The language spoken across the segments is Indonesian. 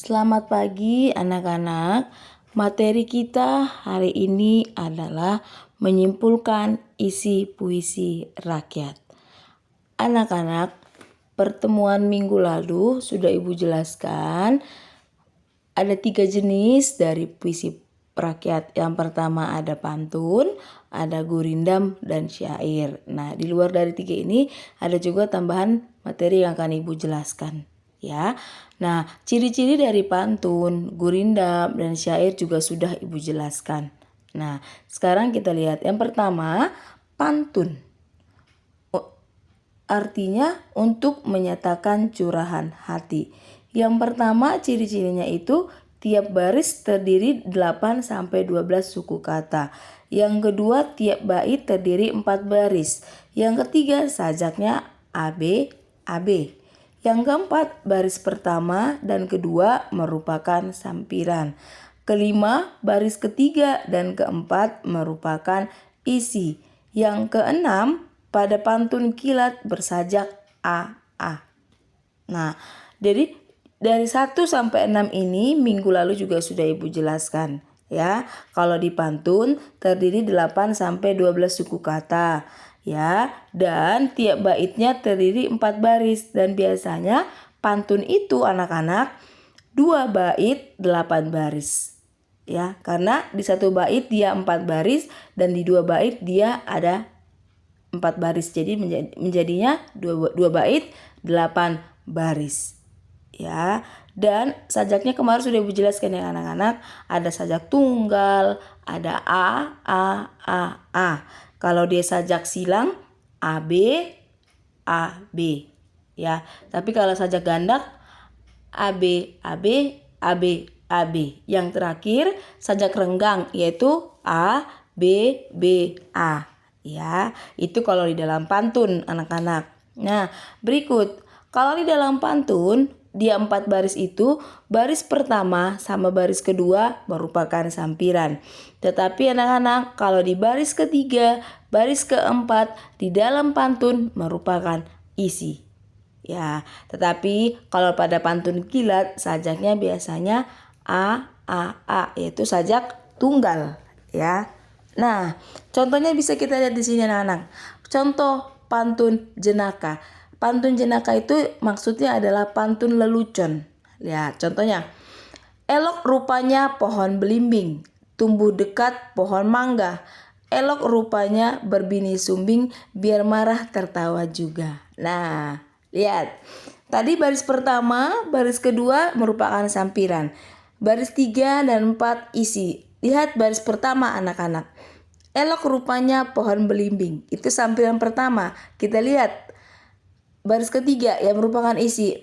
Selamat pagi anak-anak. Materi kita hari ini adalah menyimpulkan isi puisi rakyat. Anak-anak, pertemuan minggu lalu sudah Ibu jelaskan ada 3 jenis dari puisi rakyat. Yang pertama ada pantun, ada gurindam, dan syair. Nah, di luar dari 3 ini ada juga tambahan materi yang akan Ibu jelaskan. Ya, nah ciri-ciri dari pantun, gurindam, dan syair juga sudah Ibu jelaskan. Nah, sekarang kita lihat yang pertama, pantun. Artinya untuk menyatakan curahan hati. Yang pertama ciri-cirinya itu tiap baris terdiri 8-12 suku kata. Yang kedua tiap bait terdiri 4 baris. Yang ketiga sajaknya AB, AB. Yang keempat, baris pertama dan kedua merupakan sampiran. Kelima, baris ketiga dan keempat merupakan isi. Yang keenam, pada pantun kilat bersajak A, A. Nah, jadi dari 1 sampai 6 ini minggu lalu juga sudah Ibu jelaskan. Ya, kalau di pantun terdiri 8-12 suku kata. Ya, dan tiap baitnya terdiri 4 baris, dan biasanya pantun itu anak-anak 2 bait 8 baris. Ya, karena di 1 bait dia 4 baris dan di 2 bait dia ada 4 baris. Jadi menjadinya 2 bait 8 baris. Ya, dan sajaknya kemarin sudah Ibu jelaskan ya anak-anak, ada sajak tunggal, ada A, A, A, A. Kalau dia sajak silang AB, AB. Ya, tapi kalau sajak gandak AB, AB, AB, AB. Yang terakhir sajak renggang yaitu A, B, B, A. Ya, itu kalau di dalam pantun anak-anak. Nah, berikut kalau di dalam pantun dia 4 baris itu, baris pertama sama baris kedua merupakan sampiran. Tetapi anak-anak, kalau di baris ketiga, baris keempat di dalam pantun merupakan isi. Ya, tetapi kalau pada pantun kilat sajaknya biasanya A, A, A, yaitu sajak tunggal, ya. Nah, contohnya bisa kita lihat di sini anak-anak. Contoh pantun jenaka. Pantun jenaka itu maksudnya adalah pantun lelucon. Lihat contohnya. Elok rupanya pohon belimbing, tumbuh dekat pohon mangga. Elok rupanya berbini sumbing, biar marah tertawa juga. Nah, lihat. Tadi baris pertama, baris kedua merupakan sampiran. Baris 3 dan 4 isi. Lihat baris pertama anak-anak. Elok rupanya pohon belimbing. Itu sampiran pertama. Kita lihat baris ketiga yang merupakan isi.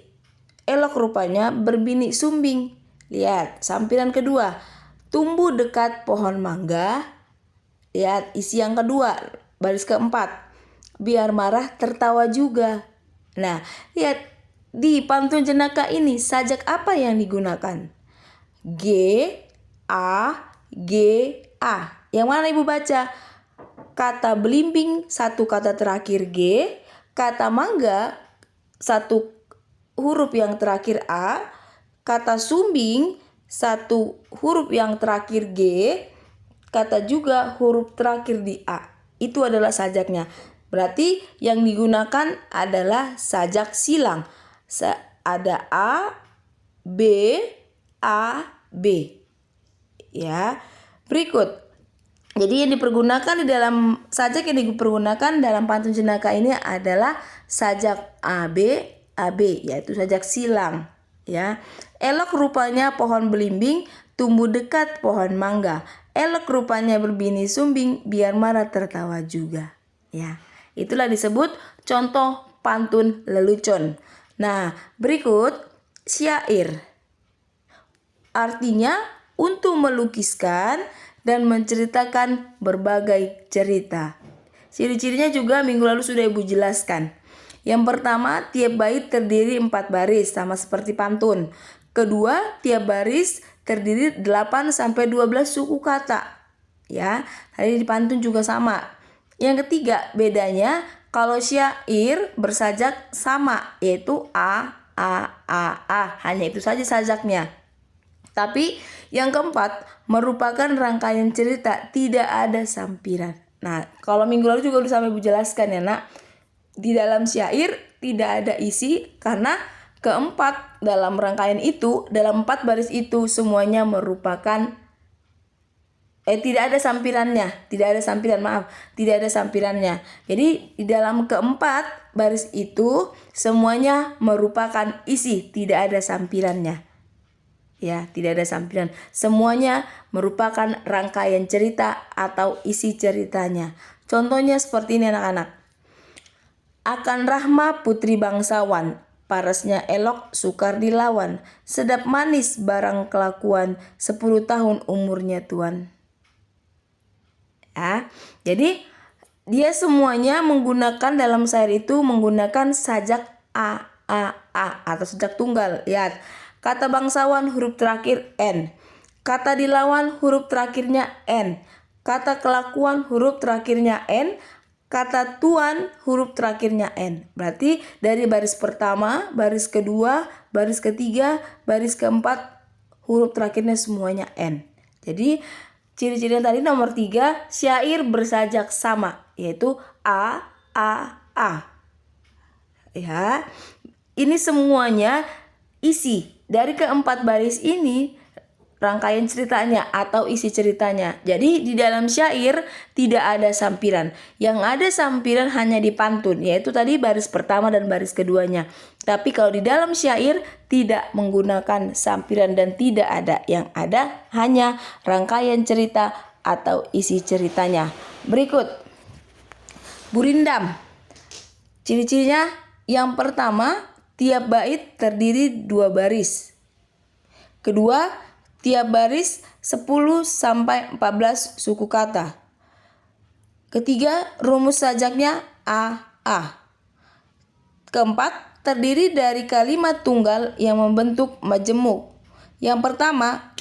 Elok rupanya berbini sumbing. Lihat sampiran kedua. Tumbuh dekat pohon mangga. Lihat isi yang kedua. Baris keempat. Biar marah tertawa juga. Nah, lihat di pantun jenaka ini sajak apa yang digunakan? G, A, G, A. Yang mana Ibu baca? Kata belimbing satu kata terakhir G, kata mangga satu huruf yang terakhir A, kata sumbing satu huruf yang terakhir G, kata juga huruf terakhir di A. Itu adalah sajaknya. Berarti yang digunakan adalah sajak silang. Ada A, B, A, B. Ya. Berikut. Jadi yang dipergunakan di dalam sajak yang dipergunakan dalam pantun jenaka ini adalah sajak AB, AB, yaitu sajak silang. Ya, elok rupanya pohon belimbing, tumbuh dekat pohon mangga. Elok rupanya berbini sumbing, biar marah tertawa juga. Ya, itulah disebut contoh pantun lelucon. Nah, berikut syair. Artinya untuk melukiskan dan menceritakan berbagai cerita. Ciri-cirinya juga minggu lalu sudah Ibu jelaskan. Yang pertama, tiap bait terdiri 4 baris sama seperti pantun. Kedua, tiap baris terdiri 8-12 suku kata. Ya, tadi di pantun juga sama. Yang ketiga, bedanya kalau syair bersajak sama, yaitu A, A, A, A. Hanya itu saja sajaknya. Tapi yang keempat merupakan rangkaian cerita, tidak ada sampiran. Nah, kalau minggu lalu juga udah sampai Bu jelaskan ya nak, di dalam syair tidak ada isi karena keempat dalam rangkaian itu, dalam 4 baris itu semuanya merupakan tidak ada sampirannya, tidak ada sampirannya. Jadi di dalam keempat baris itu semuanya merupakan isi, tidak ada sampirannya. Ya, tidak ada sampiran. Semuanya merupakan rangkaian cerita atau isi ceritanya. Contohnya seperti ini anak-anak. Akan Rahma putri bangsawan, parasnya elok sukar dilawan. Sedap manis barang kelakuan, 10 tahun umurnya tuan. Ya, jadi dia semuanya menggunakan dalam syair itu menggunakan sajak a atau sajak tunggal. Lihat. Kata bangsawan huruf terakhir N. Kata dilawan huruf terakhirnya N. Kata kelakuan huruf terakhirnya N. Kata tuan huruf terakhirnya N. Berarti dari baris pertama, baris kedua, baris ketiga, baris keempat huruf terakhirnya semuanya N. Jadi ciri-ciri tadi nomor 3, syair bersajak sama, yaitu A. Ya, ini semuanya isi. Dari keempat baris ini rangkaian ceritanya atau isi ceritanya. Jadi di dalam syair tidak ada sampiran. Yang ada sampiran hanya di pantun, yaitu tadi baris pertama dan baris keduanya. Tapi kalau di dalam syair tidak menggunakan sampiran dan tidak ada. Yang ada hanya rangkaian cerita atau isi ceritanya. Berikut Gurindam. Ciri-cirinya yang pertama, tiap bait terdiri 2 baris. Kedua, tiap baris 10 sampai 14 suku kata. Ketiga, rumus sajaknya A. Keempat, terdiri dari kalimat tunggal yang membentuk majemuk. Yang pertama,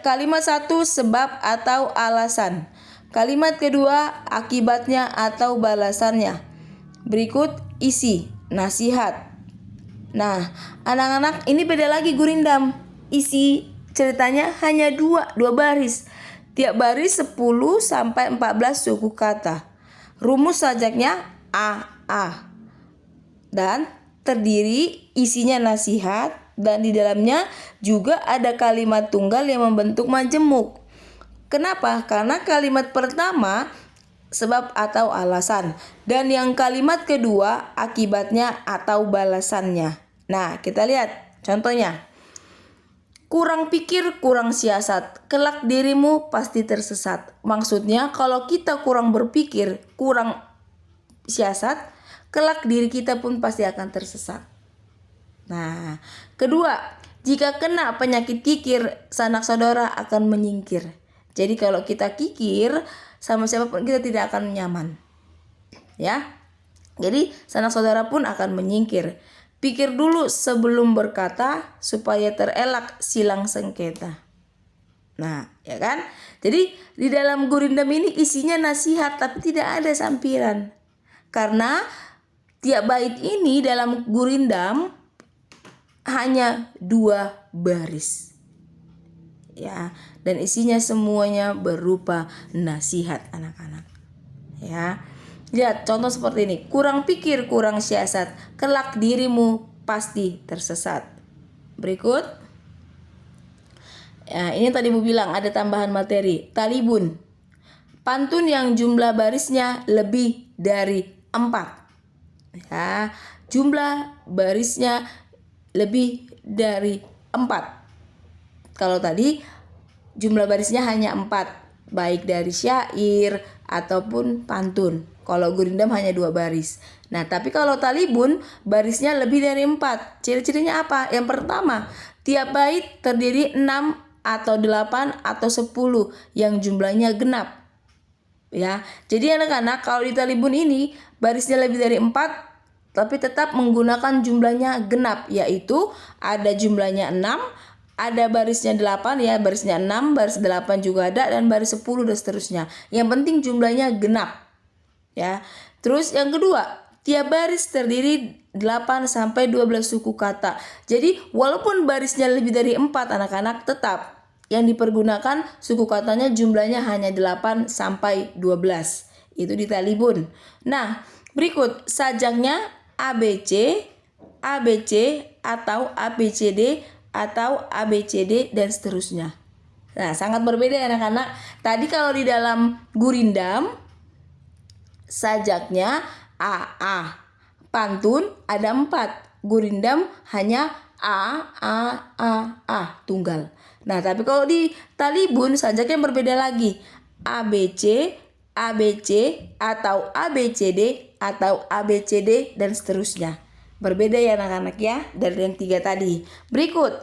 kalimat 1 sebab atau alasan. Kalimat kedua, akibatnya atau balasannya. Berikut isi, nasihat. Nah, anak-anak, ini beda lagi Gurindam. Isi ceritanya hanya 2 baris. Tiap baris 10 sampai 14 suku kata. Rumus sajaknya A. Dan terdiri isinya nasihat dan di dalamnya juga ada kalimat tunggal yang membentuk majemuk. Kenapa? Karena kalimat pertama sebab atau alasan dan yang kalimat kedua akibatnya atau balasannya. Nah, kita lihat contohnya. Kurang pikir, kurang siasat, kelak dirimu pasti tersesat. Maksudnya kalau kita kurang berpikir, kurang siasat, kelak diri kita pun pasti akan tersesat. Nah, kedua, jika kena penyakit kikir, sanak saudara akan menyingkir. Jadi kalau kita kikir sama siapapun kita tidak akan nyaman. Ya. Jadi sanak saudara pun akan menyingkir. Pikir dulu sebelum berkata supaya terelak silang sengketa. Nah, ya kan? Jadi di dalam Gurindam ini isinya nasihat tapi tidak ada sampiran. Karena tiap bait ini dalam Gurindam hanya 2 baris. Ya, dan isinya semuanya berupa nasihat anak-anak. Ya. Lihat contoh seperti ini. Kurang pikir, kurang siasat, kelak dirimu pasti tersesat. Berikut. Ya, ini tadi Bu bilang ada tambahan materi. Talibun. Pantun yang jumlah barisnya lebih dari 4. Ya, jumlah barisnya lebih dari 4. Kalau tadi jumlah barisnya hanya 4, baik dari syair ataupun pantun. Kalau Gurindam hanya 2 baris. Nah, tapi kalau Talibun barisnya lebih dari 4. Ciri-cirinya apa? Yang pertama, tiap bait terdiri 6 atau 8 atau 10 yang jumlahnya genap. Ya. Jadi anak-anak kalau di Talibun ini barisnya lebih dari 4 tapi tetap menggunakan jumlahnya genap, yaitu ada jumlahnya 6, ada barisnya 8 ya, barisnya 6, baris 8 juga ada dan baris 10 dan seterusnya. Yang penting jumlahnya genap. Ya. Terus yang kedua, tiap baris terdiri 8 sampai 12 suku kata. Jadi walaupun barisnya lebih dari 4 anak-anak, tetap yang dipergunakan suku katanya jumlahnya hanya 8 sampai 12. Itu di talibun. Nah, berikut sajaknya ABC, ABC atau ABCD atau ABCD dan seterusnya. Nah, sangat berbeda ya anak-anak. Tadi kalau di dalam gurindam sajaknya AA. Pantun ada 4. Gurindam hanya A, tunggal. Nah, tapi kalau di talibun sajaknya berbeda lagi. ABC, ABC atau ABCD atau ABCD dan seterusnya. Berbeda ya anak-anak ya dari yang 3 tadi. Berikut,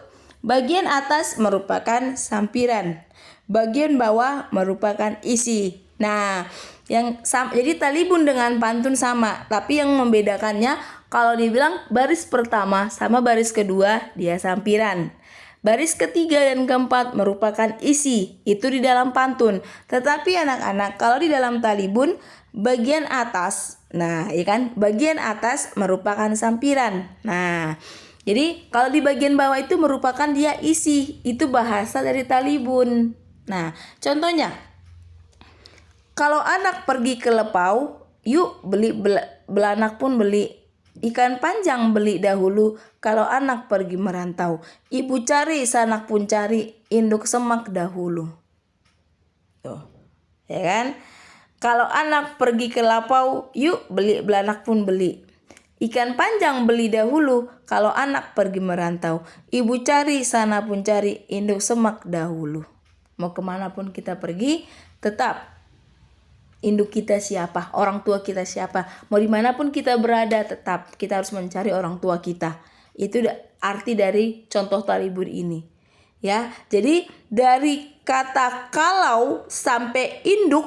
bagian atas merupakan sampiran, bagian bawah merupakan isi. Nah, jadi talibun dengan pantun sama, tapi yang membedakannya kalau dibilang baris pertama sama baris kedua dia sampiran. Baris ketiga dan keempat merupakan isi, itu di dalam pantun. Tetapi anak-anak kalau di dalam talibun bagian atas, nah ya kan, bagian atas merupakan sampiran. Nah, jadi kalau di bagian bawah itu merupakan dia isi, itu bahasa dari talibun. Nah, contohnya, kalau anak pergi ke lepau, yuk beli belanak pun beli. Ikan panjang beli dahulu, kalau anak pergi merantau. Ibu cari, sanak pun cari, induk semak dahulu. Tuh, ya kan? Kalau anak pergi ke lapau, yuk beli belanak pun beli. Ikan panjang beli dahulu, kalau anak pergi merantau. Ibu cari, sana pun cari, induk semak dahulu. Mau kemana pun kita pergi, tetap induk kita siapa, orang tua kita siapa. Mau dimanapun kita berada, tetap kita harus mencari orang tua kita. Itu arti dari contoh talibun ini. Ya, jadi dari kata kalau sampai induk,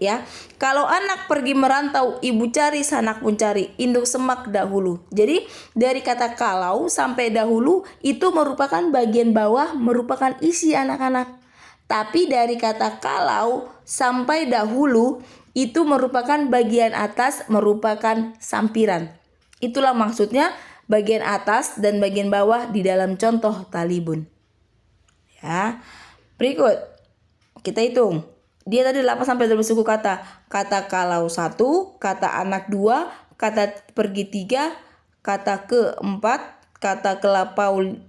ya, kalau anak pergi merantau, ibu cari, sanak pun cari, induk semak dahulu. Jadi dari kata kalau sampai dahulu itu merupakan bagian bawah, merupakan isi anak-anak. Tapi dari kata kalau sampai dahulu itu merupakan bagian atas, merupakan sampiran. Itulah maksudnya bagian atas dan bagian bawah di dalam contoh talibun. Ya. Berikut kita hitung. Dia tadi 8 sampai 12 suku kata. Kata kalau 1, kata anak 2, kata pergi 3, kata ke 4, kata ke lapau 5, 6,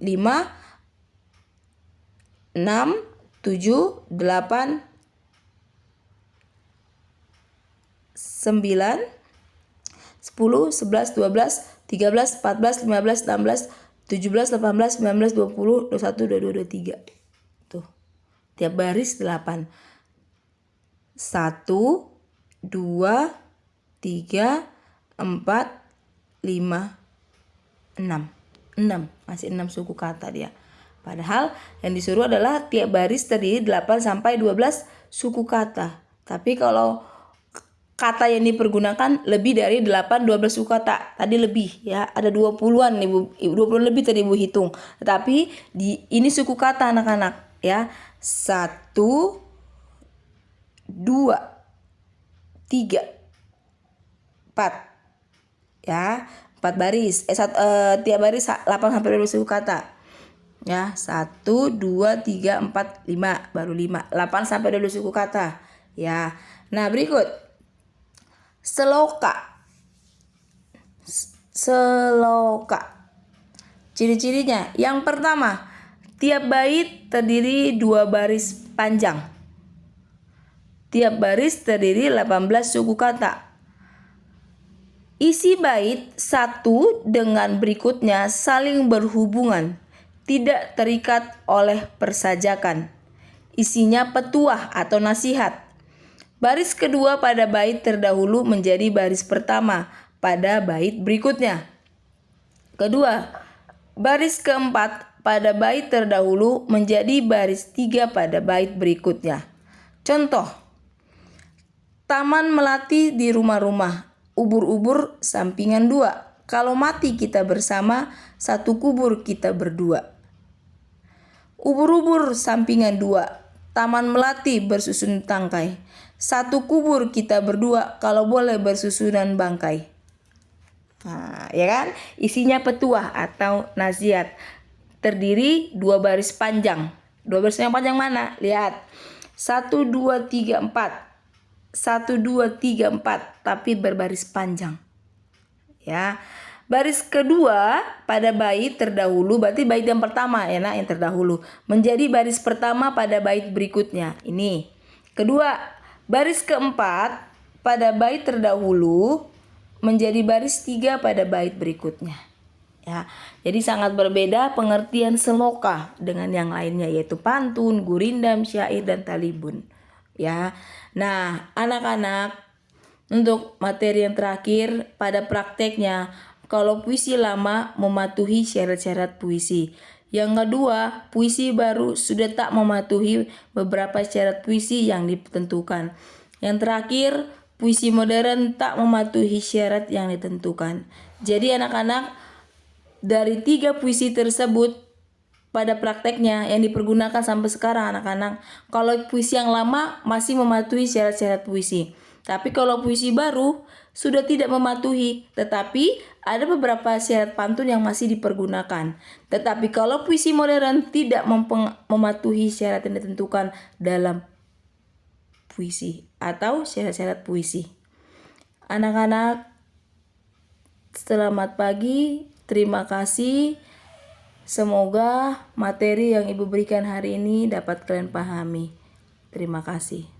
7, 8, 9, 10, 11, 12, 13, 14, 15, 16, 17, 18, 19, 20, 21, 22, 23. Tuh. Tiap baris 8. 1, 2, 3, 4, 5, 6. 6. Masih 6 suku kata dia. Padahal yang disuruh adalah tiap baris terdiri 8 sampai 12 suku kata. Tapi kalau kata yang dipergunakan lebih dari 8 12 suku kata. Tadi lebih ya, ada 20-an Ibu, 20 lebih tadi Ibu hitung. Tetapi ini suku kata anak-anak ya. 1 2 3 4 ya, 4 baris. Tiap baris 8 sampai 12 suku kata. Ya, 1 2 3 4 5 baru 5. 8 sampai 12 suku kata. Ya. Nah, berikut. Seloka. Seloka. Ciri-cirinya, yang pertama, tiap bait terdiri 2 baris panjang. Tiap baris terdiri 18 suku kata. Isi bait satu dengan berikutnya saling berhubungan, tidak terikat oleh persajakan. Isinya petuah atau nasihat. Baris kedua pada bait terdahulu menjadi baris pertama pada bait berikutnya. Kedua, baris keempat pada bait terdahulu menjadi baris 3 pada bait berikutnya. Contoh, taman melati di rumah-rumah, ubur-ubur sampingan 2. Kalau mati kita bersama, satu kubur kita berdua. Ubur-ubur sampingan 2, taman melati bersusun tangkai. Satu kubur kita berdua, kalau boleh bersusunan bangkai. Nah, ya kan? Isinya petuah atau nasihat. Terdiri 2 baris panjang. 2 baris yang panjang mana? Lihat. 1, 2, 3, 4. 1, 2, 3, 4. Tapi berbaris panjang. Ya. Baris kedua pada bait terdahulu, berarti bait yang pertama ya, yang terdahulu, menjadi baris pertama pada bait berikutnya. Ini. Kedua, baris keempat pada bait terdahulu menjadi baris 3 pada bait berikutnya. Ya, jadi sangat berbeda pengertian seloka dengan yang lainnya, yaitu pantun, gurindam, syair, dan talibun. Ya, nah anak-anak, untuk materi yang terakhir pada prakteknya, kalau puisi lama mematuhi syarat-syarat puisi. Yang kedua, puisi baru sudah tak mematuhi beberapa syarat puisi yang ditentukan. Yang terakhir, puisi modern tak mematuhi syarat yang ditentukan. Jadi anak-anak, dari 3 puisi tersebut pada prakteknya yang dipergunakan sampai sekarang anak-anak, kalau puisi yang lama masih mematuhi syarat-syarat puisi. Tapi kalau puisi baru sudah tidak mematuhi, tetapi ada beberapa syarat pantun yang masih dipergunakan. Tetapi kalau puisi modern tidak mematuhi syarat yang ditentukan dalam puisi atau syarat-syarat puisi. Anak-anak, selamat pagi, terima kasih. Semoga materi yang Ibu berikan hari ini dapat kalian pahami. Terima kasih.